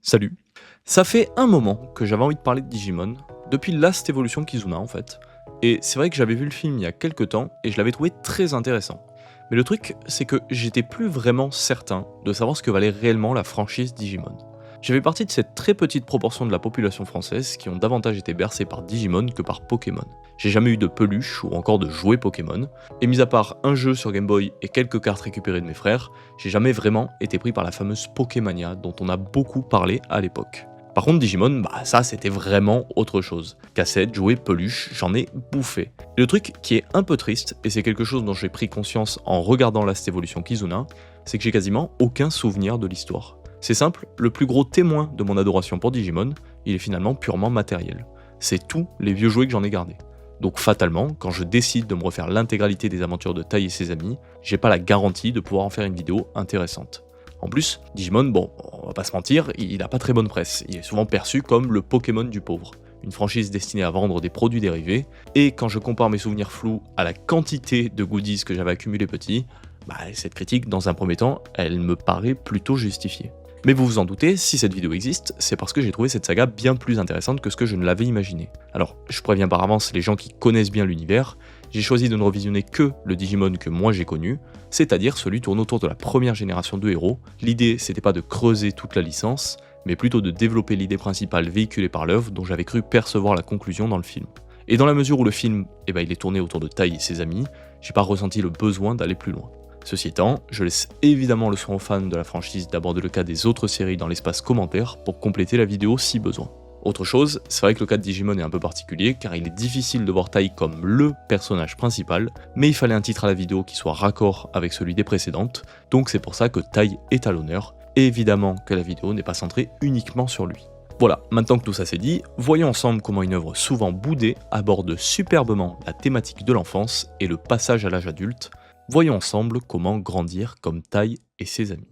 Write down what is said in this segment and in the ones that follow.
Salut. Ça fait un moment que j'avais envie de parler de Digimon, depuis Last Evolution Kizuna en fait. Et c'est vrai que j'avais vu le film il y a quelques temps et je l'avais trouvé très intéressant. Mais le truc, c'est que j'étais plus vraiment certain de savoir ce que valait réellement la franchise Digimon. J'avais partie de cette très petite proportion de la population française qui ont davantage été bercés par Digimon que par Pokémon. J'ai jamais eu de peluche ou encore de jouets Pokémon, et mis à part un jeu sur Game Boy et quelques cartes récupérées de mes frères, j'ai jamais vraiment été pris par la fameuse Pokémania dont on a beaucoup parlé à l'époque. Par contre Digimon, ça c'était vraiment autre chose. Cassettes, jouets, peluches, j'en ai bouffé. Et le truc qui est un peu triste, et c'est quelque chose dont j'ai pris conscience en regardant Last Evolution Kizuna, c'est que j'ai quasiment aucun souvenir de l'histoire. C'est simple, le plus gros témoin de mon adoration pour Digimon, il est finalement purement matériel. C'est tous les vieux jouets que j'en ai gardés. Donc fatalement, quand je décide de me refaire l'intégralité des aventures de Tai et ses amis, j'ai pas la garantie de pouvoir en faire une vidéo intéressante. En plus, Digimon, bon, on va pas se mentir, il a pas très bonne presse. Il est souvent perçu comme le Pokémon du pauvre. Une franchise destinée à vendre des produits dérivés, et quand je compare mes souvenirs flous à la quantité de goodies que j'avais accumulés petit, cette critique, dans un premier temps, elle me paraît plutôt justifiée. Mais vous vous en doutez, si cette vidéo existe, c'est parce que j'ai trouvé cette saga bien plus intéressante que ce que je ne l'avais imaginé. Alors, je préviens par avance les gens qui connaissent bien l'univers, j'ai choisi de ne revisionner que le Digimon que moi j'ai connu, c'est-à-dire celui tourne autour de la première génération de héros. L'idée, c'était pas de creuser toute la licence, mais plutôt de développer l'idée principale véhiculée par l'œuvre dont j'avais cru percevoir la conclusion dans le film. Et dans la mesure où le film, il est tourné autour de Tai et ses amis, j'ai pas ressenti le besoin d'aller plus loin. Ceci étant, je laisse évidemment le soin aux fans de la franchise d'aborder le cas des autres séries dans l'espace commentaire pour compléter la vidéo si besoin. Autre chose, c'est vrai que le cas de Digimon est un peu particulier car il est difficile de voir Tai comme LE personnage principal, mais il fallait un titre à la vidéo qui soit raccord avec celui des précédentes, donc c'est pour ça que Tai est à l'honneur, et évidemment que la vidéo n'est pas centrée uniquement sur lui. Voilà, maintenant que tout ça c'est dit, voyons ensemble comment une œuvre souvent boudée aborde superbement la thématique de l'enfance et le passage à l'âge adulte. Voyons ensemble comment grandir comme Tai et ses amis.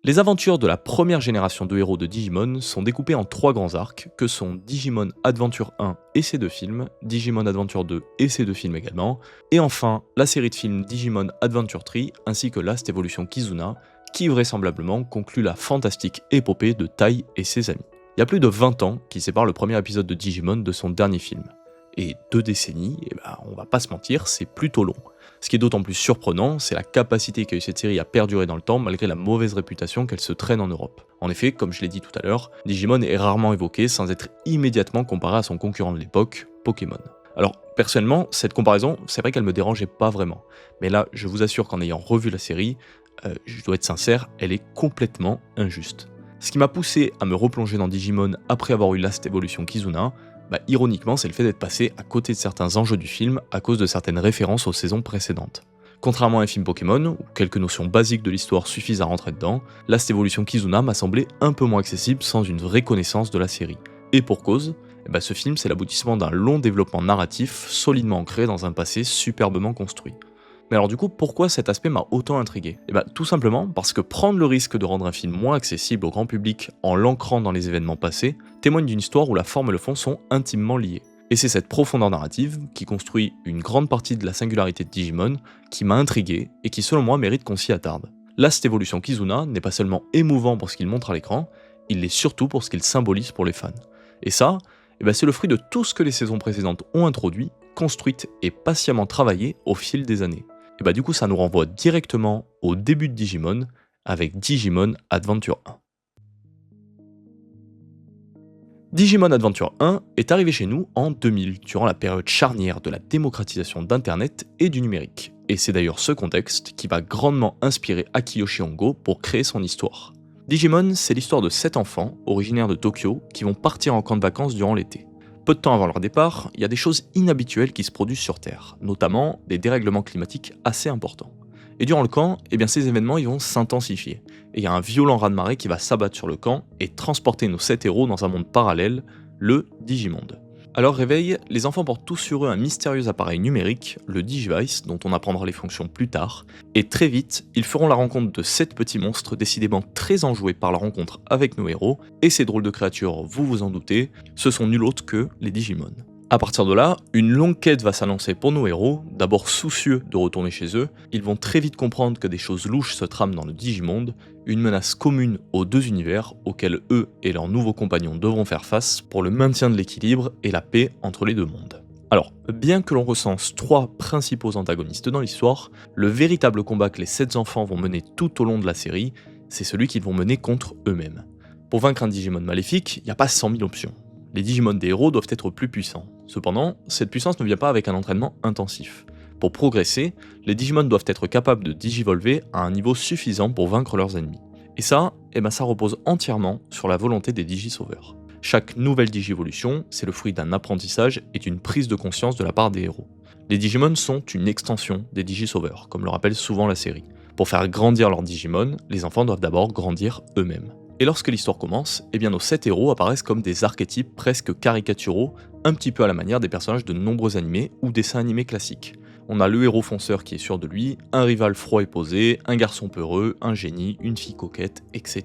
Les aventures de la première génération de héros de Digimon sont découpées en trois grands arcs que sont Digimon Adventure 1 et ses deux films, Digimon Adventure 2 et ses deux films également, et enfin la série de films Digimon Adventure 3 ainsi que Last Evolution Kizuna, qui vraisemblablement conclut la fantastique épopée de Tai et ses amis. Il y a plus de 20 ans qui séparent le premier épisode de Digimon de son dernier film. Et 2 décennies, on va pas se mentir, c'est plutôt long. Ce qui est d'autant plus surprenant, c'est la capacité qu'a eu cette série à perdurer dans le temps malgré la mauvaise réputation qu'elle se traîne en Europe. En effet, comme je l'ai dit tout à l'heure, Digimon est rarement évoqué sans être immédiatement comparé à son concurrent de l'époque, Pokémon. Alors, personnellement, cette comparaison, c'est vrai qu'elle me dérangeait pas vraiment. Mais là, je vous assure qu'en ayant revu la série, je dois être sincère, elle est complètement injuste. Ce qui m'a poussé à me replonger dans Digimon après avoir eu Last Evolution Kizuna, ironiquement, c'est le fait d'être passé à côté de certains enjeux du film à cause de certaines références aux saisons précédentes. Contrairement à un film Pokémon, où quelques notions basiques de l'histoire suffisent à rentrer dedans, Last Evolution Kizuna m'a semblé un peu moins accessible sans une vraie connaissance de la série. Et pour cause, ce film c'est l'aboutissement d'un long développement narratif solidement ancré dans un passé superbement construit. Mais alors du coup, pourquoi cet aspect m'a autant intrigué ? Tout simplement parce que prendre le risque de rendre un film moins accessible au grand public en l'ancrant dans les événements passés témoigne d'une histoire où la forme et le fond sont intimement liés. Et c'est cette profondeur narrative qui construit une grande partie de la singularité de Digimon qui m'a intrigué et qui selon moi mérite qu'on s'y attarde. Last Evolution Kizuna n'est pas seulement émouvant pour ce qu'il montre à l'écran, il l'est surtout pour ce qu'il symbolise pour les fans. Et ça, c'est le fruit de tout ce que les saisons précédentes ont introduit, construite et patiemment travaillé au fil des années. Et du coup ça nous renvoie directement au début de Digimon avec Digimon Adventure 1. Digimon Adventure 1 est arrivé chez nous en 2000, durant la période charnière de la démocratisation d'Internet et du numérique. Et c'est d'ailleurs ce contexte qui va grandement inspirer Akiyoshi Hongo pour créer son histoire. Digimon, c'est l'histoire de 7 enfants, originaires de Tokyo, qui vont partir en camp de vacances durant l'été. Peu de temps avant leur départ, il y a des choses inhabituelles qui se produisent sur Terre, notamment des dérèglements climatiques assez importants. Et durant le camp, ces événements ils vont s'intensifier. Et il y a un violent raz-de-marée qui va s'abattre sur le camp et transporter nos 7 héros dans un monde parallèle, le Digimonde. À leur réveil, les enfants portent tous sur eux un mystérieux appareil numérique, le Digivice, dont on apprendra les fonctions plus tard, et très vite, ils feront la rencontre de 7 petits monstres décidément très enjoués par la rencontre avec nos héros, et ces drôles de créatures, vous vous en doutez, ce sont nul autre que les Digimon. À partir de là, une longue quête va s'annoncer pour nos héros, d'abord soucieux de retourner chez eux, ils vont très vite comprendre que des choses louches se trament dans le Digimonde, une menace commune aux deux univers auxquels eux et leurs nouveaux compagnons devront faire face pour le maintien de l'équilibre et la paix entre les deux mondes. Alors, bien que l'on recense 3 principaux antagonistes dans l'histoire, le véritable combat que les 7 enfants vont mener tout au long de la série, c'est celui qu'ils vont mener contre eux-mêmes. Pour vaincre un Digimon maléfique, il n'y a pas 100 000 options. Les Digimon des héros doivent être plus puissants. Cependant, cette puissance ne vient pas avec un entraînement intensif. Pour progresser, les Digimon doivent être capables de digivolver à un niveau suffisant pour vaincre leurs ennemis. Et ça, ça repose entièrement sur la volonté des Digisauveurs. Chaque nouvelle digivolution, c'est le fruit d'un apprentissage et d'une prise de conscience de la part des héros. Les Digimon sont une extension des Digisauveurs, comme le rappelle souvent la série. Pour faire grandir leurs Digimon, les enfants doivent d'abord grandir eux-mêmes. Et lorsque l'histoire commence, nos 7 héros apparaissent comme des archétypes presque caricaturaux, un petit peu à la manière des personnages de nombreux animés ou dessins animés classiques. On a le héros fonceur qui est sûr de lui, un rival froid et posé, un garçon peureux, un génie, une fille coquette, etc.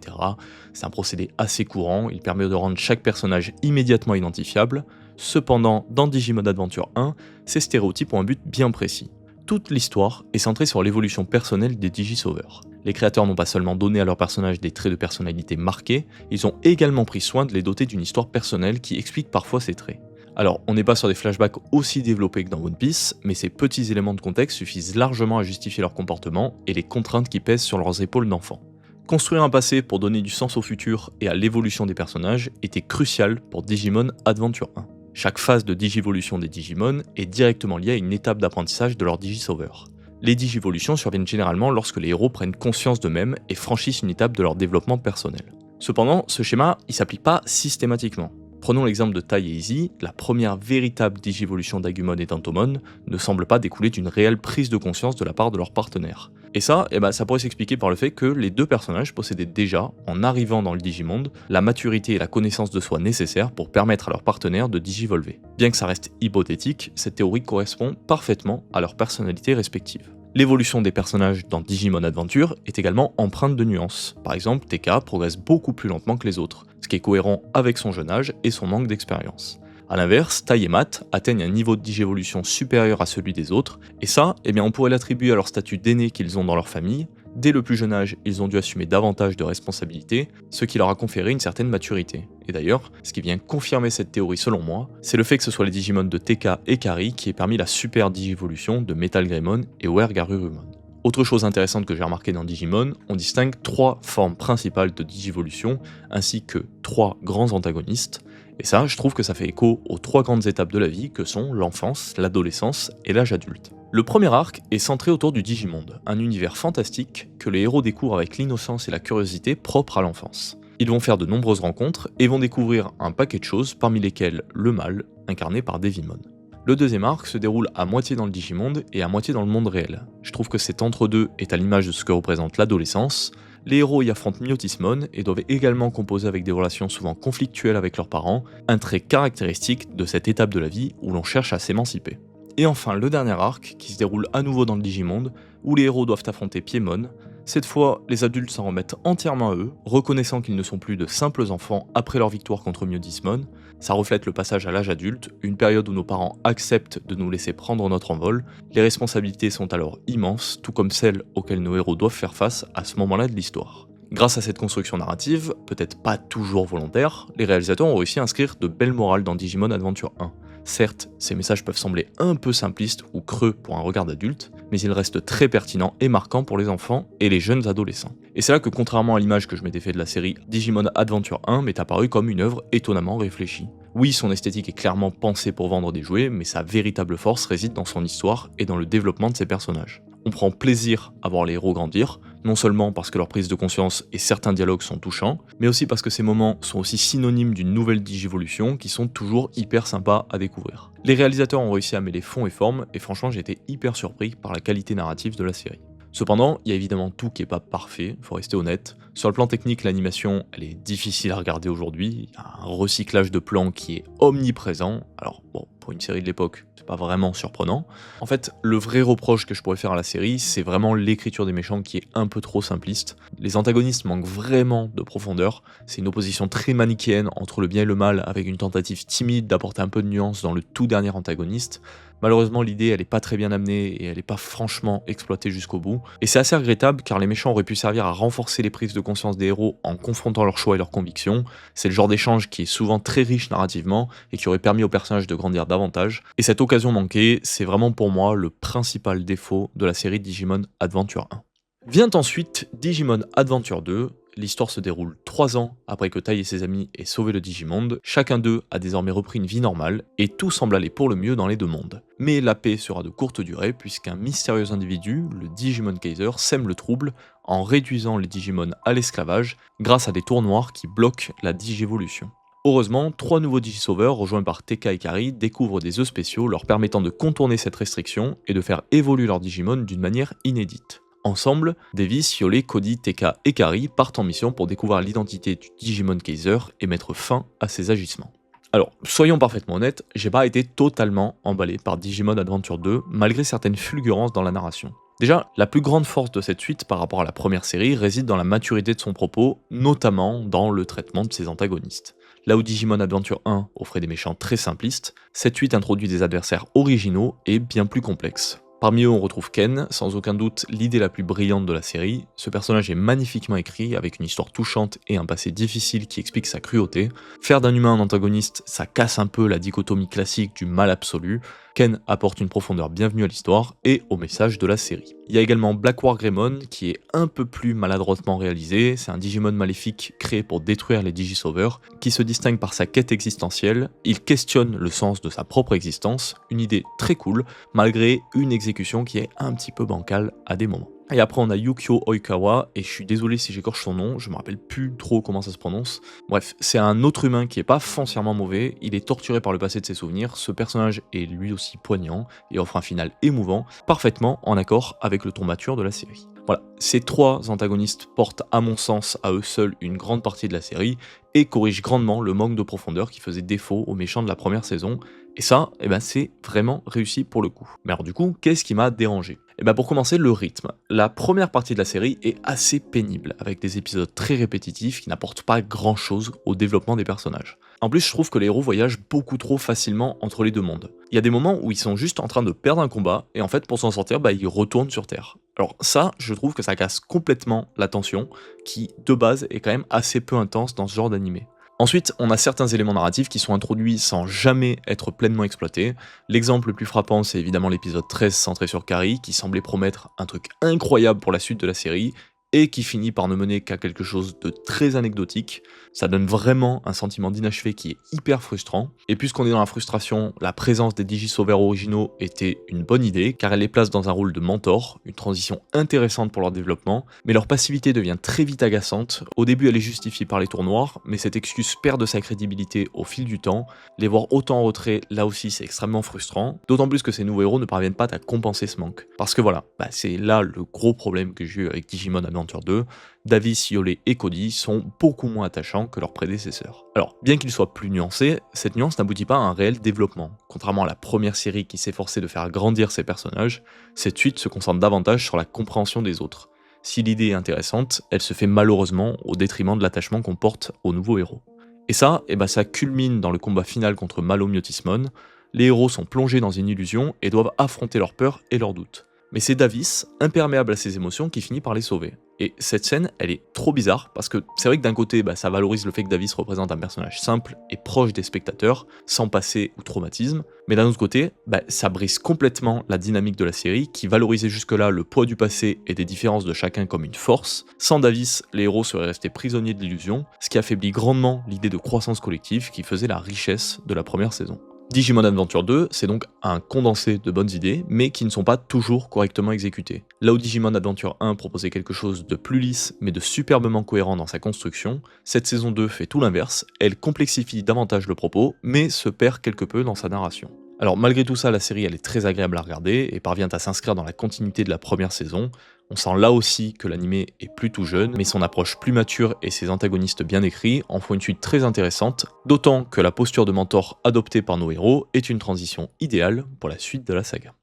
C'est un procédé assez courant, il permet de rendre chaque personnage immédiatement identifiable. Cependant, dans Digimon Adventure 1, ces stéréotypes ont un but bien précis. Toute l'histoire est centrée sur l'évolution personnelle des Digisauveurs. Les créateurs n'ont pas seulement donné à leurs personnages des traits de personnalité marqués, ils ont également pris soin de les doter d'une histoire personnelle qui explique parfois ces traits. Alors, on n'est pas sur des flashbacks aussi développés que dans One Piece, mais ces petits éléments de contexte suffisent largement à justifier leur comportement et les contraintes qui pèsent sur leurs épaules d'enfants. Construire un passé pour donner du sens au futur et à l'évolution des personnages était crucial pour Digimon Adventure 1. Chaque phase de digivolution des Digimon est directement liée à une étape d'apprentissage de leur Digisauveur. Les digivolutions surviennent généralement lorsque les héros prennent conscience d'eux-mêmes et franchissent une étape de leur développement personnel. Cependant, ce schéma, il s'applique pas systématiquement. Prenons l'exemple de Tai et Izzy, la première véritable digivolution d'Agumon et d'Antomon ne semble pas découler d'une réelle prise de conscience de la part de leur partenaire. Et ça, ça pourrait s'expliquer par le fait que les deux personnages possédaient déjà, en arrivant dans le Digimonde, la maturité et la connaissance de soi nécessaires pour permettre à leur partenaire de digivolver. Bien que ça reste hypothétique, cette théorie correspond parfaitement à leur personnalité respective. L'évolution des personnages dans Digimon Adventure est également empreinte de nuances. Par exemple, TK progresse beaucoup plus lentement que les autres, ce qui est cohérent avec son jeune âge et son manque d'expérience. A l'inverse, Tai et Matt atteignent un niveau de digévolution supérieur à celui des autres, et ça, on pourrait l'attribuer à leur statut d'aîné qu'ils ont dans leur famille. Dès le plus jeune âge, ils ont dû assumer davantage de responsabilités, ce qui leur a conféré une certaine maturité. Et d'ailleurs, ce qui vient confirmer cette théorie selon moi, c'est le fait que ce soit les Digimon de TK et Kari qui aient permis la super digivolution de Metal Greymon et Wergarurumon. Autre chose intéressante que j'ai remarqué dans Digimon, on distingue 3 formes principales de digivolution, ainsi que 3 grands antagonistes, et ça, je trouve que ça fait écho aux 3 grandes étapes de la vie que sont l'enfance, l'adolescence et l'âge adulte. Le premier arc est centré autour du Digimonde, un univers fantastique que les héros découvrent avec l'innocence et la curiosité propres à l'enfance. Ils vont faire de nombreuses rencontres et vont découvrir un paquet de choses, parmi lesquelles le mal, incarné par Devimon. Le deuxième arc se déroule à moitié dans le Digimonde et à moitié dans le monde réel. Je trouve que cet entre-deux est à l'image de ce que représente l'adolescence. Les héros y affrontent Myotismon et doivent également composer avec des relations souvent conflictuelles avec leurs parents, un trait caractéristique de cette étape de la vie où l'on cherche à s'émanciper. Et enfin le dernier arc, qui se déroule à nouveau dans le Digimonde, où les héros doivent affronter Piemon. Cette fois, les adultes s'en remettent entièrement à eux, reconnaissant qu'ils ne sont plus de simples enfants après leur victoire contre Myotismon. Ça reflète le passage à l'âge adulte, une période où nos parents acceptent de nous laisser prendre notre envol. Les responsabilités sont alors immenses, tout comme celles auxquelles nos héros doivent faire face à ce moment-là de l'histoire. Grâce à cette construction narrative, peut-être pas toujours volontaire, les réalisateurs ont réussi à inscrire de belles morales dans Digimon Adventure 1. Certes, ces messages peuvent sembler un peu simplistes ou creux pour un regard d'adulte, mais ils restent très pertinents et marquants pour les enfants et les jeunes adolescents. Et c'est là que, contrairement à l'image que je m'étais fait de la série, Digimon Adventure 1 m'est apparu comme une œuvre étonnamment réfléchie. Oui, son esthétique est clairement pensée pour vendre des jouets, mais sa véritable force réside dans son histoire et dans le développement de ses personnages. On prend plaisir à voir les héros grandir, non seulement parce que leur prise de conscience et certains dialogues sont touchants, mais aussi parce que ces moments sont aussi synonymes d'une nouvelle digivolution qui sont toujours hyper sympas à découvrir. Les réalisateurs ont réussi à mêler fond et forme, et franchement j'ai été hyper surpris par la qualité narrative de la série. Cependant, il y a évidemment tout qui est pas parfait, faut rester honnête. Sur le plan technique, l'animation, elle est difficile à regarder aujourd'hui, il y a un recyclage de plans qui est omniprésent. Alors bon, pour une série de l'époque, c'est pas vraiment surprenant. En fait, le vrai reproche que je pourrais faire à la série, c'est vraiment l'écriture des méchants qui est un peu trop simpliste. Les antagonistes manquent vraiment de profondeur, c'est une opposition très manichéenne entre le bien et le mal, avec une tentative timide d'apporter un peu de nuance dans le tout dernier antagoniste. Malheureusement, l'idée, elle est pas très bien amenée et elle est pas franchement exploitée jusqu'au bout. Et c'est assez regrettable car les méchants auraient pu servir à renforcer les prises de conscience des héros en confrontant leurs choix et leurs convictions. C'est le genre d'échange qui est souvent très riche narrativement et qui aurait permis aux personnages de grandir davantage. Et cette occasion manquée, c'est vraiment pour moi le principal défaut de la série Digimon Adventure 1. Vient ensuite Digimon Adventure 2. L'histoire se déroule 3 ans après que Tai et ses amis aient sauvé le Digimonde. Chacun d'eux a désormais repris une vie normale et tout semble aller pour le mieux dans les deux mondes. Mais la paix sera de courte durée puisqu'un mystérieux individu, le Digimon Kaiser, sème le trouble en réduisant les Digimon à l'esclavage grâce à des tours noirs qui bloquent la Digivolution. Heureusement, 3 nouveaux Digisauveurs, rejoints par Tekka et Kari, découvrent des œufs spéciaux leur permettant de contourner cette restriction et de faire évoluer leurs Digimon d'une manière inédite. Ensemble, Davis, Yolei, Cody, Tekka et Kari partent en mission pour découvrir l'identité du Digimon Kaiser et mettre fin à ses agissements. Alors, soyons parfaitement honnêtes, j'ai pas été totalement emballé par Digimon Adventure 2, malgré certaines fulgurances dans la narration. Déjà, la plus grande force de cette suite par rapport à la première série réside dans la maturité de son propos, notamment dans le traitement de ses antagonistes. Là où Digimon Adventure 1 offrait des méchants très simplistes, cette suite introduit des adversaires originaux et bien plus complexes. Parmi eux, on retrouve Ken, sans aucun doute l'idée la plus brillante de la série. Ce personnage est magnifiquement écrit, avec une histoire touchante et un passé difficile qui explique sa cruauté. Faire d'un humain un antagoniste, ça casse un peu la dichotomie classique du mal absolu. Ken apporte une profondeur bienvenue à l'histoire et au message de la série. Il y a également Black War Greymon qui est un peu plus maladroitement réalisé, c'est un Digimon maléfique créé pour détruire les Digisauveurs, qui se distingue par sa quête existentielle, il questionne le sens de sa propre existence, une idée très cool, malgré une exécution qui est un petit peu bancale à des moments. Et après on a Yukio Oikawa, et je suis désolé si j'écorche son nom, je me rappelle plus trop comment ça se prononce. Bref, c'est un autre humain qui est pas foncièrement mauvais, il est torturé par le passé de ses souvenirs, ce personnage est lui aussi poignant, et offre un final émouvant, parfaitement en accord avec le ton mature de la série. Voilà, ces 3 antagonistes portent à mon sens à eux seuls une grande partie de la série, et corrigent grandement le manque de profondeur qui faisait défaut aux méchants de la première saison, et ça, c'est vraiment réussi pour le coup. Mais alors du coup, qu'est-ce qui m'a dérangé ? Pour commencer, le rythme. La première partie de la série est assez pénible, avec des épisodes très répétitifs qui n'apportent pas grand chose au développement des personnages. En plus, je trouve que les héros voyagent beaucoup trop facilement entre les deux mondes. Il y a des moments où ils sont juste en train de perdre un combat, et en fait, pour s'en sortir, ils retournent sur Terre. Alors ça, je trouve que ça casse complètement la tension, qui, de base, est quand même assez peu intense dans ce genre d'animé. Ensuite, on a certains éléments narratifs qui sont introduits sans jamais être pleinement exploités. L'exemple le plus frappant, c'est évidemment l'épisode 13 centré sur Kari, qui semblait promettre un truc incroyable pour la suite de la série, et qui finit par ne mener qu'à quelque chose de très anecdotique. Ça donne vraiment un sentiment d'inachevé qui est hyper frustrant. Et puisqu'on est dans la frustration, la présence des Digisauveurs originaux était une bonne idée, car elle les place dans un rôle de mentor, une transition intéressante pour leur développement, mais leur passivité devient très vite agaçante. Au début, elle est justifiée par les tours noirs, mais cette excuse perd de sa crédibilité au fil du temps. Les voir autant en retrait, là aussi, c'est extrêmement frustrant, d'autant plus que ces nouveaux héros ne parviennent pas à compenser ce manque. Parce que voilà, c'est là le gros problème que j'ai eu avec Digimon Adventure 2, Davis, Yolei et Cody sont beaucoup moins attachants que leurs prédécesseurs. Alors, bien qu'ils soient plus nuancés, cette nuance n'aboutit pas à un réel développement. Contrairement à la première série qui s'efforçait de faire grandir ses personnages, cette suite se concentre davantage sur la compréhension des autres. Si l'idée est intéressante, elle se fait malheureusement au détriment de l'attachement qu'on porte aux nouveaux héros. Et ça, ça culmine dans le combat final contre Malomyotismon. Les héros sont plongés dans une illusion et doivent affronter leurs peurs et leurs doutes. Mais c'est Davis, imperméable à ses émotions, qui finit par les sauver. Et cette scène, elle est trop bizarre, parce que c'est vrai que d'un côté, ça valorise le fait que Davis représente un personnage simple et proche des spectateurs, sans passé ou traumatisme, mais d'un autre côté, ça brise complètement la dynamique de la série, qui valorisait jusque-là le poids du passé et des différences de chacun comme une force. Sans Davis, les héros seraient restés prisonniers de l'illusion, ce qui affaiblit grandement l'idée de croissance collective qui faisait la richesse de la première saison. Digimon Adventure 2, c'est donc un condensé de bonnes idées, mais qui ne sont pas toujours correctement exécutées. Là où Digimon Adventure 1 proposait quelque chose de plus lisse, mais de superbement cohérent dans sa construction, cette saison 2 fait tout l'inverse, elle complexifie davantage le propos, mais se perd quelque peu dans sa narration. Alors malgré tout ça, la série elle est très agréable à regarder et parvient à s'inscrire dans la continuité de la première saison. On sent là aussi que l'anime est plutôt jeune, mais son approche plus mature et ses antagonistes bien écrits en font une suite très intéressante, d'autant que la posture de mentor adoptée par nos héros est une transition idéale pour la suite de la saga.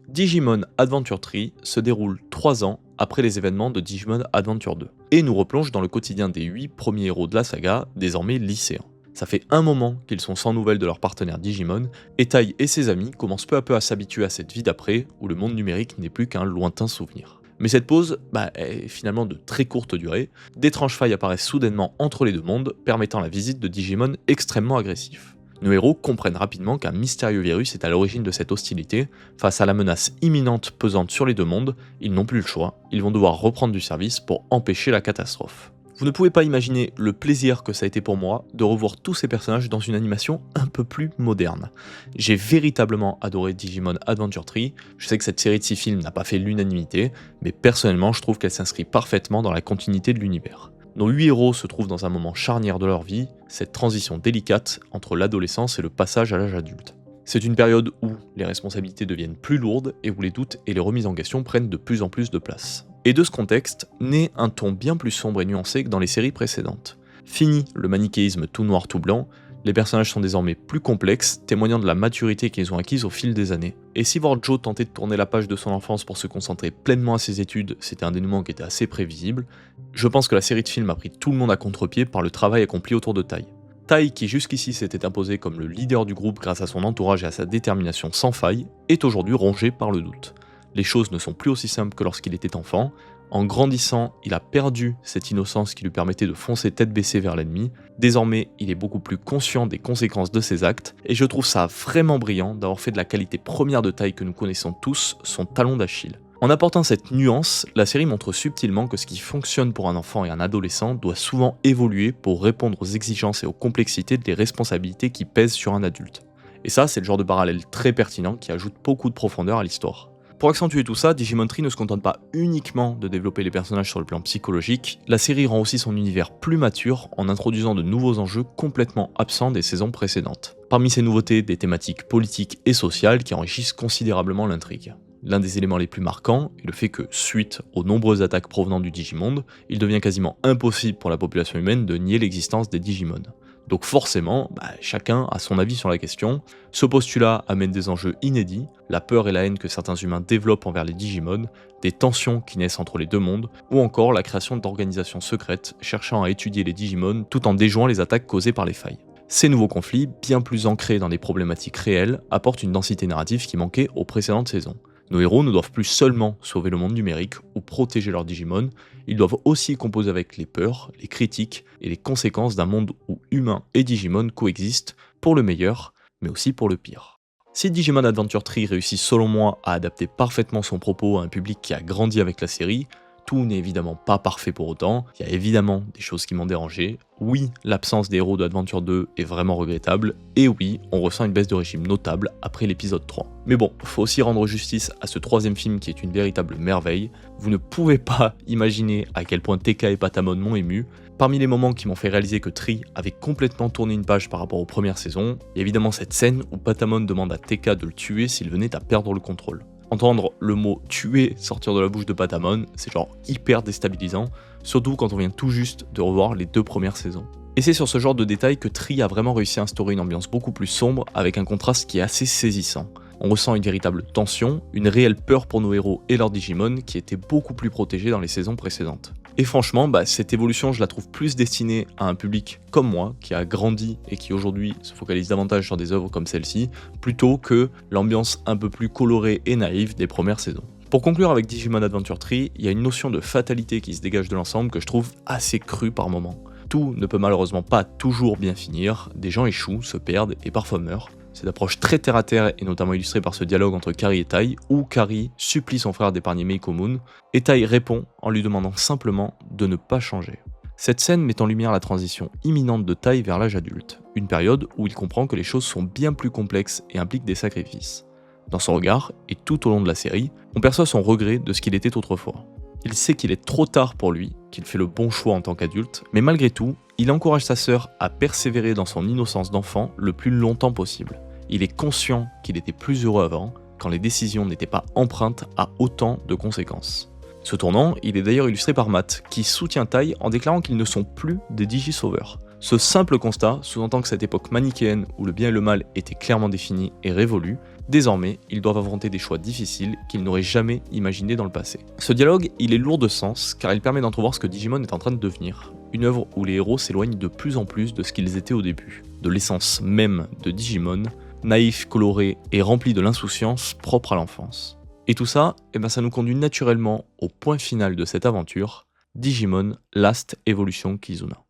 Digimon Adventure Tree se déroule 3 ans après les événements de Digimon Adventure 2, et nous replonge dans le quotidien des 8 premiers héros de la saga, désormais lycéens. Ça fait un moment qu'ils sont sans nouvelles de leur partenaire Digimon, et Tai et ses amis commencent peu à peu à s'habituer à cette vie d'après, où le monde numérique n'est plus qu'un lointain souvenir. Mais cette pause est finalement de très courte durée, d'étranges failles apparaissent soudainement entre les deux mondes, permettant la visite de Digimon extrêmement agressifs. Nos héros comprennent rapidement qu'un mystérieux virus est à l'origine de cette hostilité. Face à la menace imminente pesante sur les deux mondes, ils n'ont plus le choix, ils vont devoir reprendre du service pour empêcher la catastrophe. Vous ne pouvez pas imaginer le plaisir que ça a été pour moi de revoir tous ces personnages dans une animation un peu plus moderne. J'ai véritablement adoré Digimon Adventure Tree, je sais que cette série de 6 films n'a pas fait l'unanimité, mais personnellement je trouve qu'elle s'inscrit parfaitement dans la continuité de l'univers. Nos 8 héros se trouvent dans un moment charnière de leur vie, cette transition délicate entre l'adolescence et le passage à l'âge adulte. C'est une période où les responsabilités deviennent plus lourdes et où les doutes et les remises en question prennent de plus en plus de place. Et de ce contexte, naît un ton bien plus sombre et nuancé que dans les séries précédentes. Fini le manichéisme tout noir tout blanc, les personnages sont désormais plus complexes, témoignant de la maturité qu'ils ont acquise au fil des années. Et si voir Joe tenter de tourner la page de son enfance pour se concentrer pleinement à ses études, c'était un dénouement qui était assez prévisible, je pense que la série de films a pris tout le monde à contre-pied par le travail accompli autour de Tai. Tai, qui jusqu'ici s'était imposé comme le leader du groupe grâce à son entourage et à sa détermination sans faille, est aujourd'hui rongé par le doute. Les choses ne sont plus aussi simples que lorsqu'il était enfant. En grandissant, il a perdu cette innocence qui lui permettait de foncer tête baissée vers l'ennemi. Désormais, il est beaucoup plus conscient des conséquences de ses actes, et je trouve ça vraiment brillant d'avoir fait de la qualité première de Tai que nous connaissons tous son talon d'Achille. En apportant cette nuance, la série montre subtilement que ce qui fonctionne pour un enfant et un adolescent doit souvent évoluer pour répondre aux exigences et aux complexités des responsabilités qui pèsent sur un adulte. Et ça, c'est le genre de parallèle très pertinent qui ajoute beaucoup de profondeur à l'histoire. Pour accentuer tout ça, Digimon Tree ne se contente pas uniquement de développer les personnages sur le plan psychologique, la série rend aussi son univers plus mature en introduisant de nouveaux enjeux complètement absents des saisons précédentes. Parmi ces nouveautés, des thématiques politiques et sociales qui enrichissent considérablement l'intrigue. L'un des éléments les plus marquants est le fait que, suite aux nombreuses attaques provenant du Digimonde, il devient quasiment impossible pour la population humaine de nier l'existence des Digimon. Donc forcément, chacun a son avis sur la question. Ce postulat amène des enjeux inédits, la peur et la haine que certains humains développent envers les Digimon, des tensions qui naissent entre les deux mondes, ou encore la création d'organisations secrètes cherchant à étudier les Digimon tout en déjouant les attaques causées par les failles. Ces nouveaux conflits, bien plus ancrés dans des problématiques réelles, apportent une densité narrative qui manquait aux précédentes saisons. Nos héros ne doivent plus seulement sauver le monde numérique ou protéger leurs Digimon, ils doivent aussi composer avec les peurs, les critiques et les conséquences d'un monde où humains et Digimon coexistent pour le meilleur, mais aussi pour le pire. Si Digimon Adventure Tree réussit selon moi à adapter parfaitement son propos à un public qui a grandi avec la série, tout n'est évidemment pas parfait pour autant, il y a évidemment des choses qui m'ont dérangé. Oui, l'absence des héros de Adventure 2 est vraiment regrettable, et oui, on ressent une baisse de régime notable après l'épisode 3. Mais bon, faut aussi rendre justice à ce troisième film qui est une véritable merveille. Vous ne pouvez pas imaginer à quel point TK et Patamon m'ont ému. Parmi les moments qui m'ont fait réaliser que Tree avait complètement tourné une page par rapport aux premières saisons, il y a évidemment cette scène où Patamon demande à TK de le tuer s'il venait à perdre le contrôle. Entendre le mot tuer sortir de la bouche de Patamon, c'est genre hyper déstabilisant, surtout quand on vient tout juste de revoir les 2 premières saisons. Et c'est sur ce genre de détails que Tree a vraiment réussi à instaurer une ambiance beaucoup plus sombre avec un contraste qui est assez saisissant. On ressent une véritable tension, une réelle peur pour nos héros et leurs Digimon qui étaient beaucoup plus protégés dans les saisons précédentes. Et franchement, cette évolution, je la trouve plus destinée à un public comme moi, qui a grandi et qui aujourd'hui se focalise davantage sur des œuvres comme celle-ci, plutôt que l'ambiance un peu plus colorée et naïve des premières saisons. Pour conclure avec Digimon Adventure Tree, il y a une notion de fatalité qui se dégage de l'ensemble que je trouve assez crue par moments. Tout ne peut malheureusement pas toujours bien finir, des gens échouent, se perdent et parfois meurent. Cette approche très terre-à-terre est notamment illustrée par ce dialogue entre Kari et Tai, où Kari supplie son frère d'épargner Meiko Moon, et Tai répond en lui demandant simplement de ne pas changer. Cette scène met en lumière la transition imminente de Tai vers l'âge adulte, une période où il comprend que les choses sont bien plus complexes et impliquent des sacrifices. Dans son regard, et tout au long de la série, on perçoit son regret de ce qu'il était autrefois. Il sait qu'il est trop tard pour lui, qu'il fait le bon choix en tant qu'adulte, mais malgré tout, il encourage sa sœur à persévérer dans son innocence d'enfant le plus longtemps possible. Il est conscient qu'il était plus heureux avant, quand les décisions n'étaient pas empreintes à autant de conséquences. Ce tournant, il est d'ailleurs illustré par Matt, qui soutient Tai en déclarant qu'ils ne sont plus des Digisauveurs. Ce simple constat sous-entend que cette époque manichéenne où le bien et le mal étaient clairement définis et révolus, désormais, ils doivent affronter des choix difficiles qu'ils n'auraient jamais imaginés dans le passé. Ce dialogue, il est lourd de sens car il permet d'entrevoir ce que Digimon est en train de devenir. Une œuvre où les héros s'éloignent de plus en plus de ce qu'ils étaient au début, de l'essence même de Digimon, naïf, coloré et rempli de l'insouciance propre à l'enfance. Et tout ça, ça nous conduit naturellement au point final de cette aventure, Digimon Last Evolution Kizuna.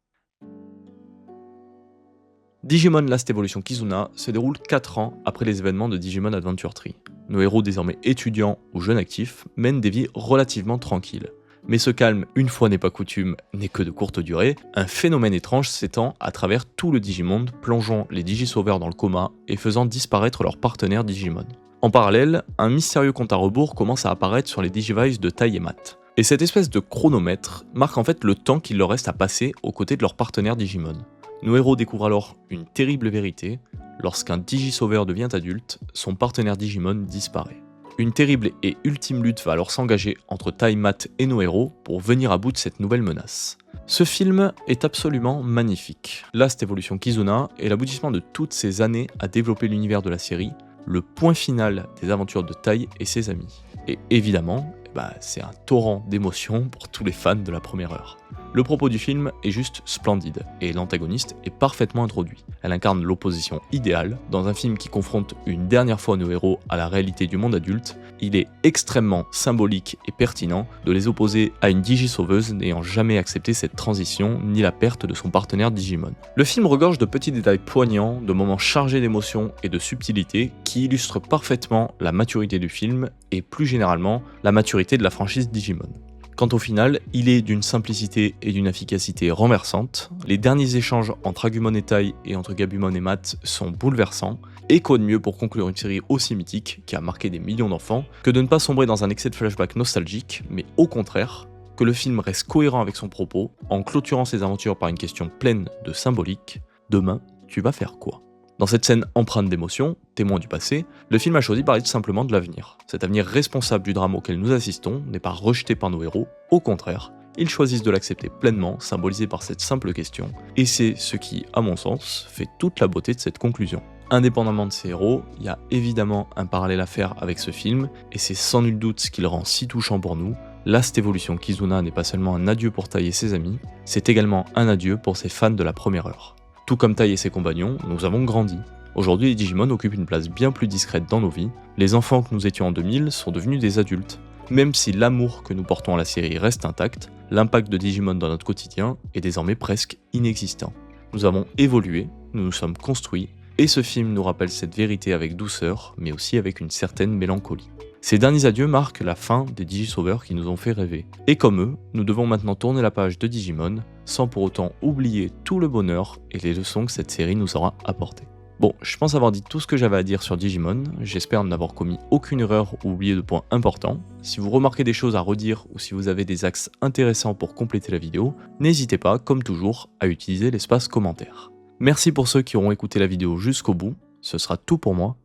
Digimon Last Evolution Kizuna se déroule 4 ans après les événements de Digimon Adventure 3. Nos héros désormais étudiants ou jeunes actifs mènent des vies relativement tranquilles. Mais ce calme, une fois n'est pas coutume, n'est que de courte durée, un phénomène étrange s'étend à travers tout le Digimonde, plongeant les Digisauveurs dans le coma et faisant disparaître leurs partenaires Digimon. En parallèle, un mystérieux compte à rebours commence à apparaître sur les Digivice de Tai et Matt. Et cette espèce de chronomètre marque en fait le temps qu'il leur reste à passer aux côtés de leurs partenaires Digimon. Nos héros découvrent alors une terrible vérité, lorsqu'un Digisauveur devient adulte, son partenaire Digimon disparaît. Une terrible et ultime lutte va alors s'engager entre Tai, Matt et nos héros pour venir à bout de cette nouvelle menace. Ce film est absolument magnifique. Last Evolution Kizuna est l'aboutissement de toutes ces années à développer l'univers de la série, le point final des aventures de Tai et ses amis. Et évidemment, c'est un torrent d'émotions pour tous les fans de la première heure. Le propos du film est juste splendide, et l'antagoniste est parfaitement introduit. Elle incarne l'opposition idéale, dans un film qui confronte une dernière fois nos héros à la réalité du monde adulte. Il est extrêmement symbolique et pertinent de les opposer à une Digisauveuse n'ayant jamais accepté cette transition, ni la perte de son partenaire Digimon. Le film regorge de petits détails poignants, de moments chargés d'émotions et de subtilité, qui illustrent parfaitement la maturité du film, et plus généralement, la maturité de la franchise Digimon. Quant au final, il est d'une simplicité et d'une efficacité renversantes. Les derniers échanges entre Agumon et Tai et entre Gabumon et Matt sont bouleversants, et quoi de mieux pour conclure une série aussi mythique qui a marqué des millions d'enfants que de ne pas sombrer dans un excès de flashback nostalgique, mais au contraire, que le film reste cohérent avec son propos en clôturant ses aventures par une question pleine de symbolique. Demain, tu vas faire quoi ? Dans cette scène empreinte d'émotion, témoin du passé, le film a choisi de parler tout simplement de l'avenir. Cet avenir responsable du drame auquel nous assistons n'est pas rejeté par nos héros, au contraire, ils choisissent de l'accepter pleinement, symbolisé par cette simple question, et c'est ce qui, à mon sens, fait toute la beauté de cette conclusion. Indépendamment de ces héros, il y a évidemment un parallèle à faire avec ce film, et c'est sans nul doute ce qui le rend si touchant pour nous. Last Evolution Kizuna n'est pas seulement un adieu pour Tai et ses amis, c'est également un adieu pour ses fans de la première heure. Tout comme Tai et ses compagnons, nous avons grandi. Aujourd'hui, les Digimon occupent une place bien plus discrète dans nos vies. Les enfants que nous étions en 2000 sont devenus des adultes. Même si l'amour que nous portons à la série reste intact, l'impact de Digimon dans notre quotidien est désormais presque inexistant. Nous avons évolué, nous nous sommes construits, et ce film nous rappelle cette vérité avec douceur, mais aussi avec une certaine mélancolie. Ces derniers adieux marquent la fin des Digisauveurs qui nous ont fait rêver. Et comme eux, nous devons maintenant tourner la page de Digimon, sans pour autant oublier tout le bonheur et les leçons que cette série nous aura apportées. Bon, je pense avoir dit tout ce que j'avais à dire sur Digimon, j'espère n'avoir commis aucune erreur ou oublié de points importants. Si vous remarquez des choses à redire ou si vous avez des axes intéressants pour compléter la vidéo, n'hésitez pas, comme toujours, à utiliser l'espace commentaire. Merci pour ceux qui auront écouté la vidéo jusqu'au bout, ce sera tout pour moi,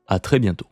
à très bientôt.